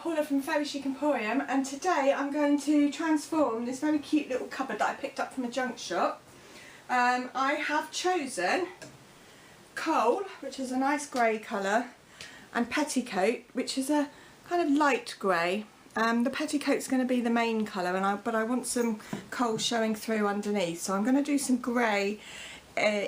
Paula from Chic Emporium, and today I'm going to transform this very cute little cupboard that I picked up from a junk shop. I have chosen coal, which is a nice grey colour, and petticoat, which is a kind of light grey. The petticoat's going to be the main colour, but I want some coal showing through underneath, so I'm going to do some grey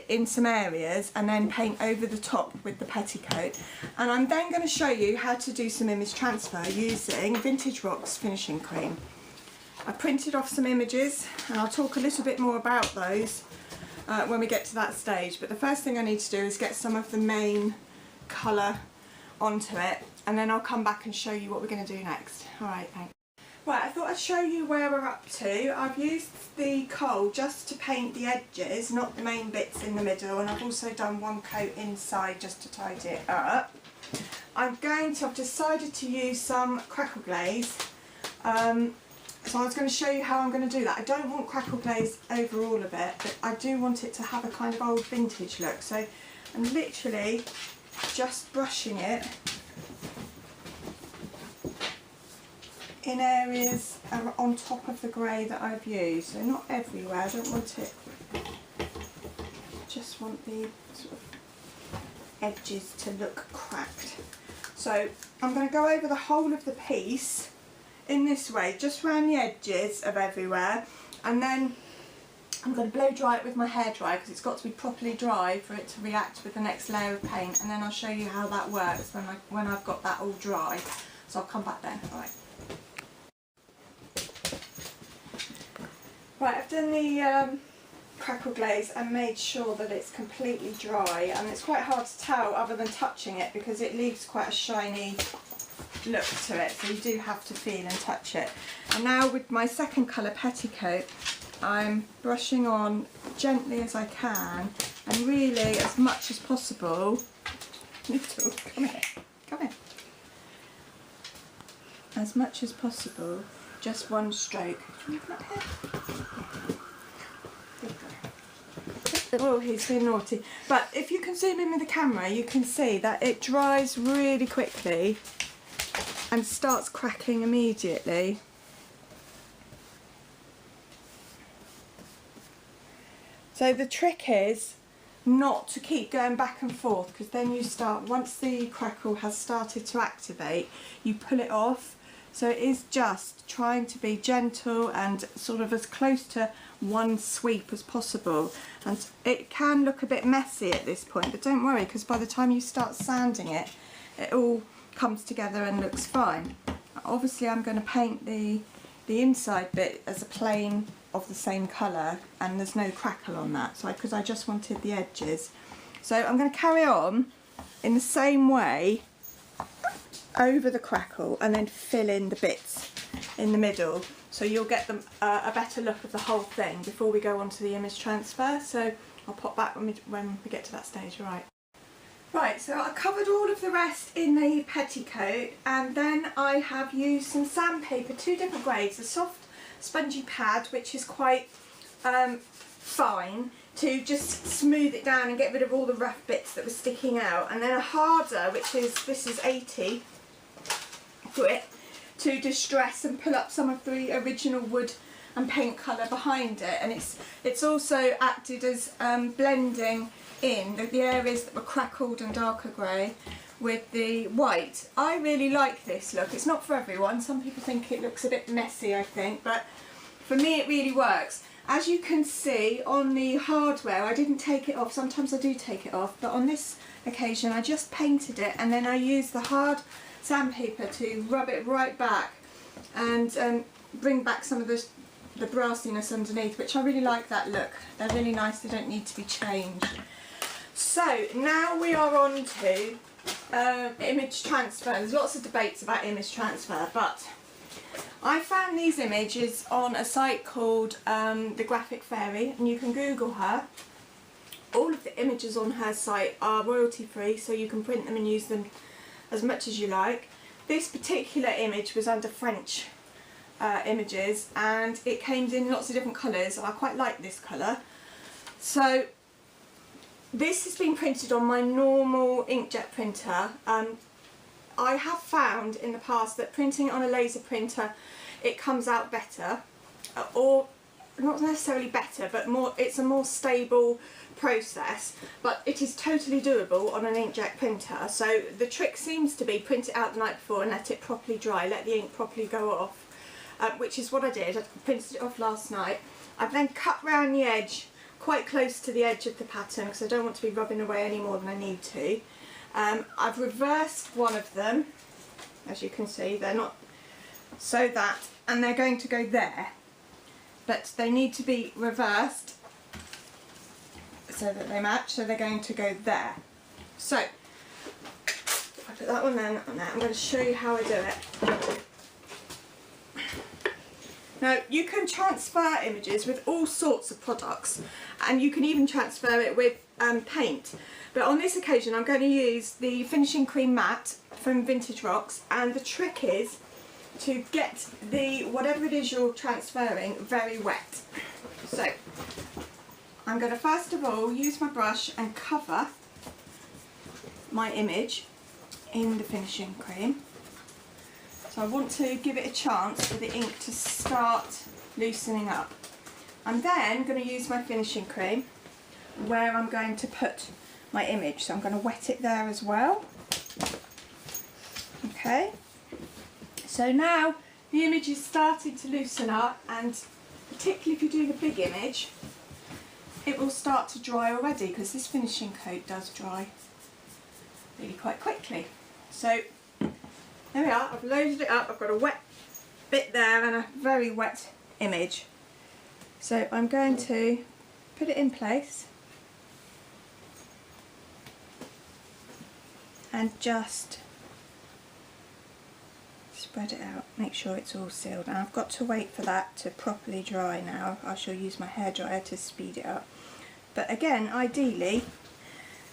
in some areas and then paint over the top with the petticoat. And I'm then going to show you how to do some image transfer using Vintage Rocks finishing cream. I printed off some images and I'll talk a little bit more about those when we get to that stage, but the first thing I need to do is get some of the main colour onto it, and then I'll come back and show you what we're going to do next. Alright, thanks. Right, I thought I'd show you where we're up to. I've used the coal just to paint the edges, not the main bits in the middle, and I've also done one coat inside just to tidy it up. I've decided to use some crackle glaze. So I was going to show you how I'm going to do that. I don't want crackle glaze over all of it, but I do want it to have a kind of old vintage look. So I'm literally just brushing it in areas on top of the grey that I've used, so not everywhere. I don't want it, just want the sort of edges to look cracked. So I'm going to go over the whole of the piece in this way, just around the edges of everywhere, and then I'm going to blow dry it with my hairdryer because it's got to be properly dry for it to react with the next layer of paint, and then I'll show you how that works when I've got that all dry. So I'll come back then. Alright. Right, I've done the crackle glaze and made sure that it's completely dry, and it's quite hard to tell other than touching it because it leaves quite a shiny look to it, so you do have to feel and touch it. And now with my second colour petticoat, I'm brushing on gently as I can, and really as much as possible. Little, come here, come here. As much as possible, just one stroke. Can you come up here? Oh, he's been naughty. But if you can zoom in with the camera, you can see that it dries really quickly and starts cracking immediately. So the trick is not to keep going back and forth, because then you start, once the crackle has started to activate, you pull it off. So it is just trying to be gentle and sort of as close to one sweep as possible. And it can look a bit messy at this point, but don't worry, because by the time you start sanding it, it all comes together and looks fine. Obviously I'm going to paint the inside bit as a plain of the same colour, and there's no crackle on that, so because I just wanted the edges. So I'm going to carry on in the same way over the crackle and then fill in the bits in the middle, so you'll get them a better look of the whole thing before we go on to the image transfer. So I'll pop back when we get to that stage. Right. Right, so I covered all of the rest in the petticoat, and then I have used some sandpaper, two different grades, a soft spongy pad, which is quite fine, to just smooth it down and get rid of all the rough bits that were sticking out, and then a harder, this is 80 grit, to distress and pull up some of the original wood and paint colour behind it. And it's also acted as blending in the areas that were crackled and darker grey with the white. I really like this look. It's not for everyone. Some people think it looks a bit messy, I think, but for me it really works. As you can see on the hardware, I didn't take it off. Sometimes I do take it off, but on this occasion I just painted it, and then I used the hard sandpaper to rub it right back and bring back some of the brassiness underneath, which I really like that look. They're really nice, they don't need to be changed. So now we are on to image transfer. There's lots of debates about image transfer, but I found these images on a site called The Graphic Fairy, and you can Google her. All of the images on her site are royalty free, so you can print them and use them as much as you like. This particular image was under French images, and it came in lots of different colours, and I quite like this colour. So this has been printed on my normal inkjet printer. I have found in the past that printing on a laser printer, it comes out better, or not necessarily better, but more, it's a more stable process, but it is totally doable on an inkjet printer. So the trick seems to be print it out the night before and let it properly dry, let the ink properly go off, which is what I did. I printed it off last night. I've then cut round the edge, quite close to the edge of the pattern, because I don't want to be rubbing away any more than I need to. I've reversed one of them, as you can see, they're not, so that, and they're going to go there, but they need to be reversed so that they match, so they're going to go there. So, I put that one there, that one there. I'm going to show you how I do it. Now, you can transfer images with all sorts of products, and you can even transfer it with paint. But on this occasion, I'm going to use the finishing cream matte from Vintage Rocks, and the trick is to get the whatever it is you're transferring very wet. So, I'm going to first of all use my brush and cover my image in the finishing cream. So I want to give it a chance for the ink to start loosening up. I'm then going to use my finishing cream where I'm going to put my image. So I'm going to wet it there as well. Okay. So now the image is starting to loosen up, and particularly if you're doing a big image, it will start to dry already, because this finishing coat does dry really quite quickly. So there we are, I've loaded it up, I've got a wet bit there and a very wet image. So I'm going to put it in place and just spread it out, make sure it's all sealed. And I've got to wait for that to properly dry now. I shall use my hairdryer to speed it up. But again, ideally,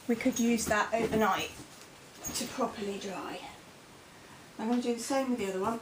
we could use that overnight to properly dry. I'm going to do the same with the other one.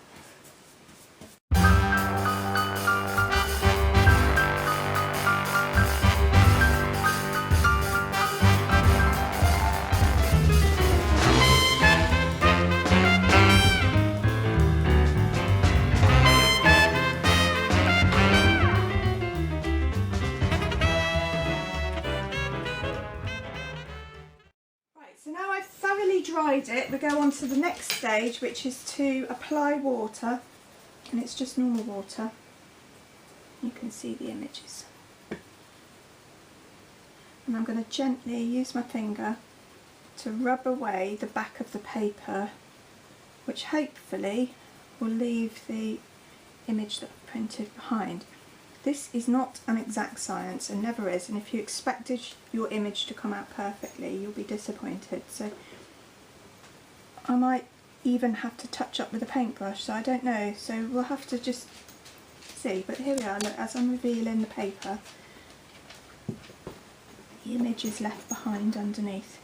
So now I've thoroughly dried it, we go on to the next stage, which is to apply water, and it's just normal water. You can see the images. And I'm going to gently use my finger to rub away the back of the paper, which hopefully will leave the image that I've printed behind. This is not an exact science, and never is, and if you expected your image to come out perfectly, you'll be disappointed. So I might even have to touch up with a paintbrush, so I don't know, so we'll have to just see. But here we are, look, as I'm revealing the paper, the image is left behind underneath.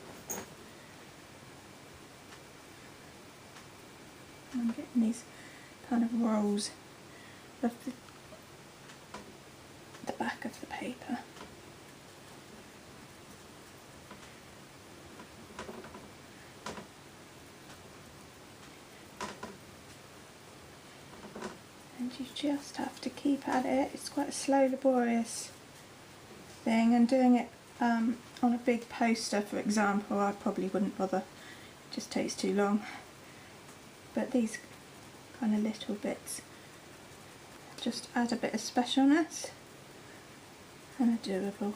I'm getting these kind of rolls of the back of the paper. And you just have to keep at it. It's quite a slow, laborious thing, and doing it on a big poster, for example, I probably wouldn't bother. It just takes too long. But these kind of little bits just add a bit of specialness and are doable.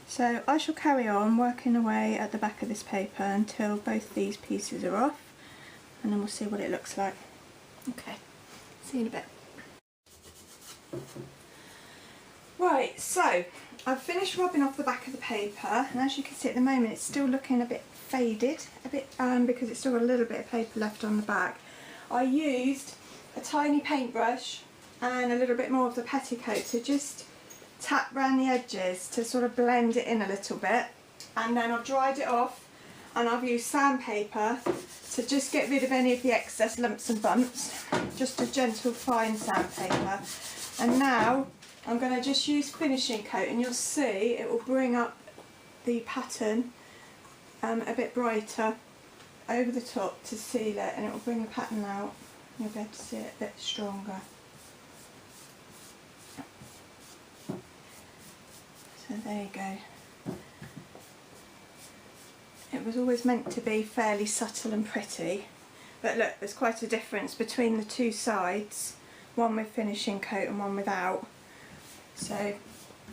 So I shall carry on working away at the back of this paper until both these pieces are off, and then we'll see what it looks like. Okay, see you in a bit. Right, so I've finished rubbing off the back of the paper, and as you can see at the moment it's still looking a bit faded, a bit because it's still got a little bit of paper left on the back. I used a tiny paintbrush and a little bit more of the petticoat to just tap around the edges to sort of blend it in a little bit, and then I've dried it off and I've used sandpaper to just get rid of any of the excess lumps and bumps, just a gentle fine sandpaper. And now I'm going to just use finishing coat, and you'll see it will bring up the pattern a bit brighter over the top to seal it, and it will bring the pattern out. You'll be able to see it a bit stronger. So there you go. It was always meant to be fairly subtle and pretty, but look, there's quite a difference between the two sides, one with finishing coat and one without. So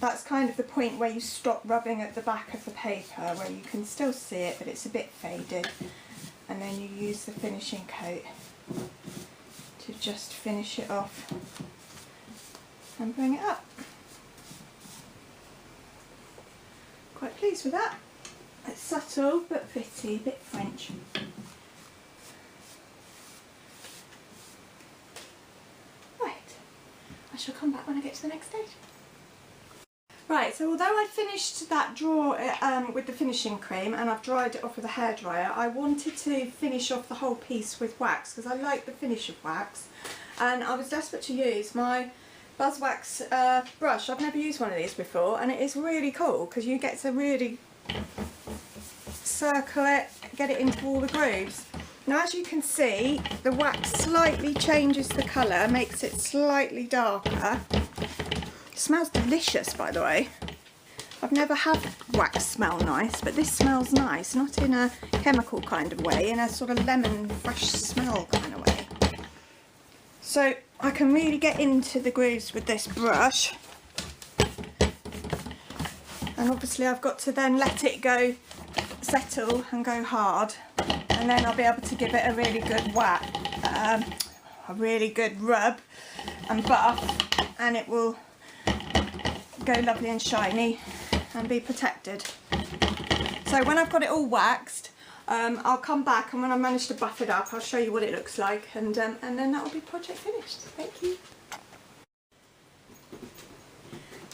that's kind of the point where you stop rubbing at the back of the paper, where you can still see it but it's a bit faded, and then you use the finishing coat to just finish it off and bring it up. Quite pleased with that. It's subtle but pretty, a bit French. Right, I shall come back when I get to the next stage. Right, so although I'd finished that drawer with the finishing cream and I've dried it off with a hairdryer, I wanted to finish off the whole piece with wax because I like the finish of wax, and I was desperate to use my Buzz Wax brush. I've never used one of these before, and it is really cool because you get to really circle it, get it into all the grooves. Now as you can see, the wax slightly changes the colour, makes it slightly darker. It smells delicious, by the way. I've never had wax smell nice, but this smells nice, not in a chemical kind of way, in a sort of lemon fresh smell kind of way. So I can really get into the grooves with this brush, and obviously I've got to then let it go, settle and go hard, and then I'll be able to give it a really good whack, a really good rub and buff, and it will go lovely and shiny and be protected. So when I've got it all waxed, I'll come back, and when I manage to buff it up I'll show you what it looks like, and then that will be project finished. Thank you.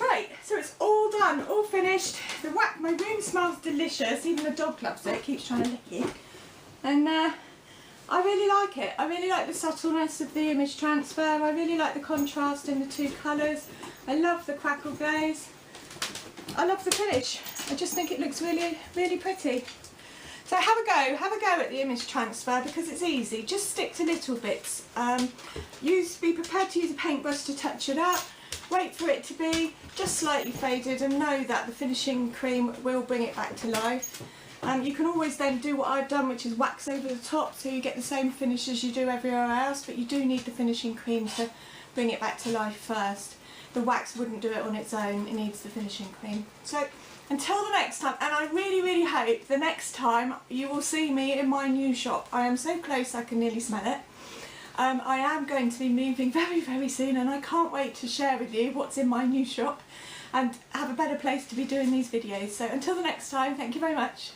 Right, so it's all done, all finished. The wax, my room smells delicious, even the dog loves it, keeps trying to lick it. And I really like it. I really like the subtleness of the image transfer. I really like the contrast in the two colours. I love the crackle glaze. I love the finish. I just think it looks really, really pretty. So have a go at the image transfer because it's easy. Just stick to little bits. Be prepared to use a paintbrush to touch it up. Wait for it to be just slightly faded, and know that the finishing cream will bring it back to life. You can always then do what I've done, which is wax over the top, so you get the same finish as you do everywhere else, but you do need the finishing cream to bring it back to life first. The wax wouldn't do it on its own, it needs the finishing cream. So until the next time, and I really, really hope the next time you will see me in my new shop. I am so close I can nearly smell it. I am going to be moving very, very soon, and I can't wait to share with you what's in my new shop and have a better place to be doing these videos. So until the next time, thank you very much.